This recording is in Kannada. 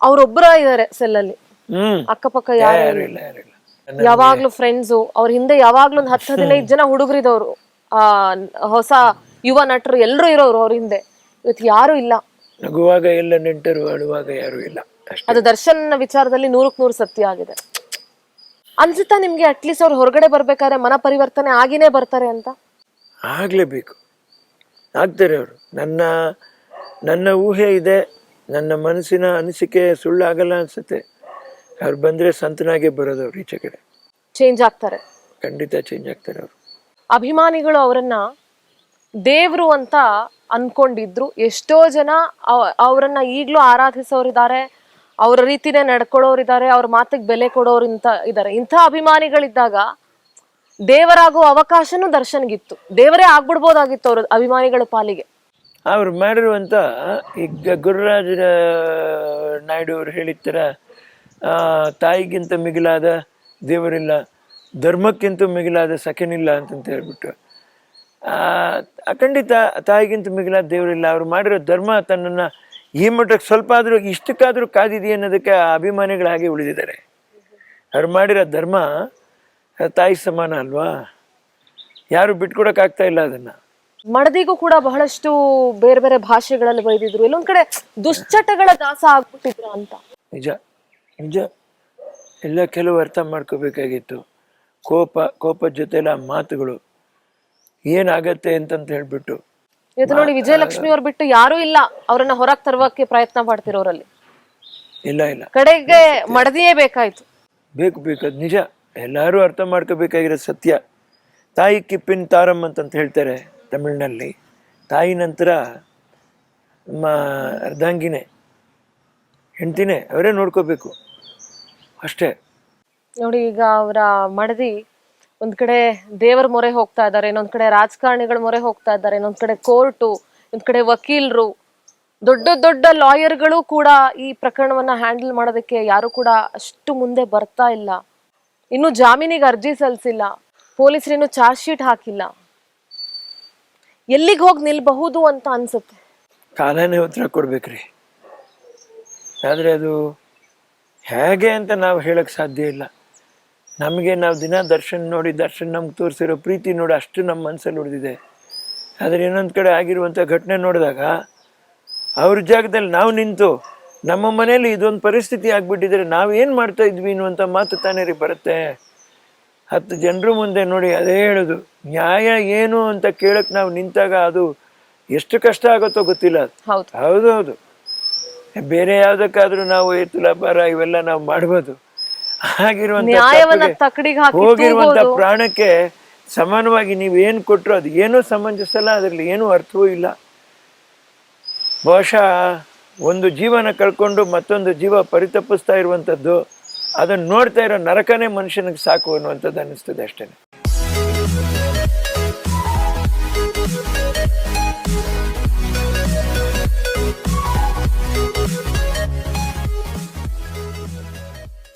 ಅವ್ರೊಬ್ಬರ ಇದಾರೆ ಸೆಲ್ಲಲ್ಲಿ, ಅಕ್ಕಪಕ್ಕ ಯಾರು ಇಲ್ಲ. ಯಾವಾಗ್ಲೂ ಫ್ರೆಂಡ್ಸು. ಅವ್ರ ಹಿಂದೆ ಯಾವಾಗ್ಲೂ ಒಂದು 10-15 ಜನ ಹುಡುಗರಿದವ್ರು, ಹೊಸ ಯುವ ನಟರು ಎಲ್ರು ಇರೋರು ಅವ್ರ ಹಿಂದೆ. ಇವತ್ತು ಯಾರು ಇಲ್ಲ. ನಗುವಾಗ ಎಲ್ಲ ನೆಂಟರು, ಅಳುವಾಗ ಯಾರು ಇಲ್ಲ. ಅದು ದರ್ಶನ್ ವಿಚಾರದಲ್ಲಿ 100% ಸತ್ಯ ಆಗಿದೆ. ಅನ್ಸುತ್ತಾ ನಿಮ್ಗೆ ಅಟ್ಲೀಸ್ಟ್ ಅವ್ರು ಹೊರಗಡೆ ಬರ್ಬೇಕಾದ್ರೆ ಮನ ಪರಿವರ್ತನೆ ಆಗಿನೇ ಬರ್ತಾರೆ ಅಂತ? ಆಗ್ಲೇಬೇಕು, ಆಗ್ತಾರೆ ಅವರು. ನನ್ನ ಊಹೆ ಇದೆ, ನನ್ನ ಮನಸ್ಸಿನ ಅನಿಸಿಕೆ ಸುಳ್ಳಾಗಲ್ಲ ಅನ್ಸುತ್ತೆ. ಅವ್ರು ಬಂದ್ರೆ ಸಂತನಾಗೆ ಬರೋದು ಅವ್ರು ಈಚೆ ಕಡೆ. ಚೇಂಜ್ ಆಗ್ತಾರೆ, ಖಂಡಿತ ಚೇಂಜ್ ಆಗ್ತಾರೆ ಅವರು. ಅಭಿಮಾನಿಗಳು ಅವರನ್ನ ದೇವ್ರು ಅಂತ ಅನ್ಕೊಂಡಿದ್ರು. ಎಷ್ಟೋ ಜನ ಅವರನ್ನ ಈಗ್ಲೂ ಆರಾಧಿಸೋರಿದ್ದಾರೆ, ಅವ್ರ ರೀತಿನೇ ನಡ್ಕೊಳ್ಳೋರಿದ್ದಾರೆ, ಅವ್ರ ಮಾತಿಗೆ ಬೆಲೆ ಕೊಡೋರು ಇದ್ದಾರೆ. ಇಂಥ ಅಭಿಮಾನಿಗಳಿದ್ದಾಗ ದೇವರಾಗೋ ಅವಕಾಶನೂ ದರ್ಶನ್ಗಿತ್ತು. ದೇವರೇ ಆಗ್ಬಿಡ್ಬೋದಾಗಿತ್ತು ಅವ್ರ ಅಭಿಮಾನಿಗಳ ಪಾಲಿಗೆ. ಅವ್ರು ಮಾಡಿರುವಂತ ಈಗ ಗುರುರಾಜ ನಾಯ್ಡು ಅವರು ಹೇಳಿರ್ತಾರ, ತಾಯಿಗಿಂತ ಮಿಗಿಲಾದ ದೇವರಿಲ್ಲ, ಧರ್ಮಕ್ಕಿಂತ ಮಿಗಿಲಾದ ಸಖನಿಲ್ಲ ಅಂತಂತ ಹೇಳ್ಬಿಟ್ಟು. ಖಂಡಿತ ತಾಯಿಗಿಂತ ಮಿಗಿಲಾದ ದೇವರಿಲ್ಲ. ಅವ್ರು ಮಾಡಿರೋ ಧರ್ಮ ತನ್ನನ್ನು ಈ ಮಟ್ಟಕ್ಕೆ ಸ್ವಲ್ಪ ಆದರೂ ಇಷ್ಟಕ್ಕಾದರೂ ಕಾದಿದೆ ಅನ್ನೋದಕ್ಕೆ ಅಭಿಮಾನಿಗಳು ಹಾಗೆ ಉಳಿದಿದ್ದಾರೆ. ಅವ್ರು ಮಾಡಿರೋ ಧರ್ಮ ತಾಯಿ ಸಮಾನ ಅಲ್ವಾ, ಯಾರು ಬಿಟ್ಕೊಡಕ್ಕಾಗ್ತಾ ಇಲ್ಲ ಅದನ್ನು. ಮಡದಿಗೂ ಕೂಡ ಬಹಳಷ್ಟು ಬೇರೆ ಬೇರೆ ಭಾಷೆಗಳಲ್ಲಿ ಬೈದಿದ್ರು. ಎಲ್ಲೊಂದ್ ಕಡೆ ದುಶ್ಚಟಗಳ ದಾಸ ಆಗ್ಬಿಟ್ಟಿದ್ರು ಅಂತ. ನಿಜ ನಿಜ, ಎಲ್ಲ ಕೆಲವು ಅರ್ಥ ಮಾಡ್ಕೋಬೇಕಾಗಿತ್ತು. ಕೋಪದ ಜೊತೆಲ್ಲ ಮಾತುಗಳು ಏನಾಗತ್ತೆ ಅಂತಂತ ಹೇಳ್ಬಿಟ್ಟು. ಇವತ್ತು ನೋಡಿ ವಿಜಯಲಕ್ಷ್ಮಿ ಅವ್ರು ಬಿಟ್ಟು ಯಾರೂ ಇಲ್ಲ ಅವ್ರನ್ನ ಹೊರಗೆ ತರುವಕ್ಕೆ ಪ್ರಯತ್ನ ಮಾಡ್ತಿರೋರಲ್ಲಿ. ಇಲ್ಲ ಕಡೆಗೆ ಮಡದಿಯೇ ಬೇಕಾಯ್ತು. ಬೇಕು ಅದು ನಿಜ. ಎಲ್ಲರೂ ಅರ್ಥ ಮಾಡ್ಕೋಬೇಕಾಗಿರೋ ಸತ್ಯ. ತಾಯಿ ಕಿಪ್ಪಿನ ತಾರಮ್ ಅಂತಂತ ಹೇಳ್ತಾರೆ ತಮಿಳಿನಲ್ಲಿ. ತಾಯಿ ನಂತರ ಅರ್ಧಾಂಗಿನೇ, ಹೆಂಡ್ತಿನೇ, ಅವರೇ ನೋಡ್ಕೋಬೇಕು ಅಷ್ಟೇ. ನೋಡಿ, ಈಗ ಅವರ ಮಡದಿ ಒಂದ್ ಕಡೆ ದೇವರ ಮೊರೆ ಹೋಗ್ತಾ ಇದ್ದಾರೆ, ಇನ್ನೊಂದ್ ಕಡೆ ರಾಜಕಾರಣಿಗಳ ಮೊರೆ ಹೋಗ್ತಾ ಇದ್ದಾರೆ, ಇನ್ನೊಂದ್ ಕಡೆ ಕೋರ್ಟು, ಇನ್ನೊಂದ್ ಕಡೆ ವಕೀಲರು, ದೊಡ್ಡ ದೊಡ್ಡ ಲಾಯರ್ಗಳು ಕೂಡ ಈ ಪ್ರಕರಣವನ್ನ ಹ್ಯಾಂಡಲ್ ಮಾಡೋದಕ್ಕೆ ಯಾರು ಕೂಡ ಅಷ್ಟು ಮುಂದೆ ಬರ್ತಾ ಇಲ್ಲ. ಇನ್ನು ಜಾಮೀನಿಗೆ ಅರ್ಜಿ ಸಲ್ಲಿಸಿಲ್ಲ, ಪೊಲೀಸರು ಇನ್ನು ಚಾರ್ಜ್ ಶೀಟ್ ಹಾಕಿಲ್ಲ. ಎಲ್ಲಿಗೆ ಹೋಗಿ ನಿಲ್ಬಹುದು ಅಂತ ಅನ್ಸುತ್ತೆ. ಕಾಲನೇ ಉತ್ತರ ಕೊಡ್ಬೇಕ್ರಿ. ಆದ್ರೆ ಅದು ಹೇಗೆ ಅಂತ ನಾವು ಹೇಳಕ್ ಸಾಧ್ಯ ಇಲ್ಲ. ನಮಗೆ ನಾವು ದಿನ ದರ್ಶನ್ ನಮ್ಗೆ ತೋರಿಸಿರೋ ಪ್ರೀತಿ ನೋಡಿ ಅಷ್ಟು ನಮ್ಮ ಮನಸ್ಸಲ್ಲಿ ಉಳಿದಿದೆ. ಆದರೆ ಇನ್ನೊಂದು ಕಡೆ ಆಗಿರುವಂಥ ಘಟನೆ ನೋಡಿದಾಗ ಅವ್ರ ಜಾಗದಲ್ಲಿ ನಾವು ನಿಂತು ನಮ್ಮ ಮನೇಲಿ ಇದೊಂದು ಪರಿಸ್ಥಿತಿ ಆಗ್ಬಿಟ್ಟಿದ್ರೆ ನಾವು ಏನು ಮಾಡ್ತಾ ಇದ್ವಿ ಅನ್ನುವಂಥ ಮಾತು ತಾನೇ ರೀ ಬರುತ್ತೆ. 10 ಜನರ ಮುಂದೆ ನೋಡಿ ಅದೇ ಹೇಳೋದು, ನ್ಯಾಯ ಏನು ಅಂತ ಕೇಳಕ್ಕೆ ನಾವು ನಿಂತಾಗ ಅದು ಎಷ್ಟು ಕಷ್ಟ ಆಗುತ್ತೋ ಗೊತ್ತಿಲ್ಲ. ಹೌದು, ಬೇರೆ ಯಾವುದಕ್ಕಾದ್ರೂ ನಾವು ತುಲಾಭಾರ ಇವೆಲ್ಲ ನಾವು ಮಾಡ್ಬೋದು. ಹೋಗಿರುವಂತ ಪ್ರಾಣಕ್ಕೆ ಸಮಾನವಾಗಿ ನೀವೇನು ಕೊಟ್ಟರು ಅದು ಏನೂ ಸಮಂಜಸಲ್ಲ, ಅದರಲ್ಲಿ ಏನೂ ಅರ್ಥವೂ ಇಲ್ಲ. ಬಹುಶಃ ಒಂದು ಜೀವನ ಕಳ್ಕೊಂಡು ಮತ್ತೊಂದು ಜೀವ ಪರಿತಪಿಸ್ತಾ ಇರುವಂಥದ್ದು, ಅದನ್ನು ನೋಡ್ತಾ ಇರೋ ನರಕನೇ ಮನುಷ್ಯನಿಗೆ ಸಾಕು ಅನ್ನುವಂಥದ್ದು ಅನ್ನಿಸ್ತದೆ ಅಷ್ಟೇ.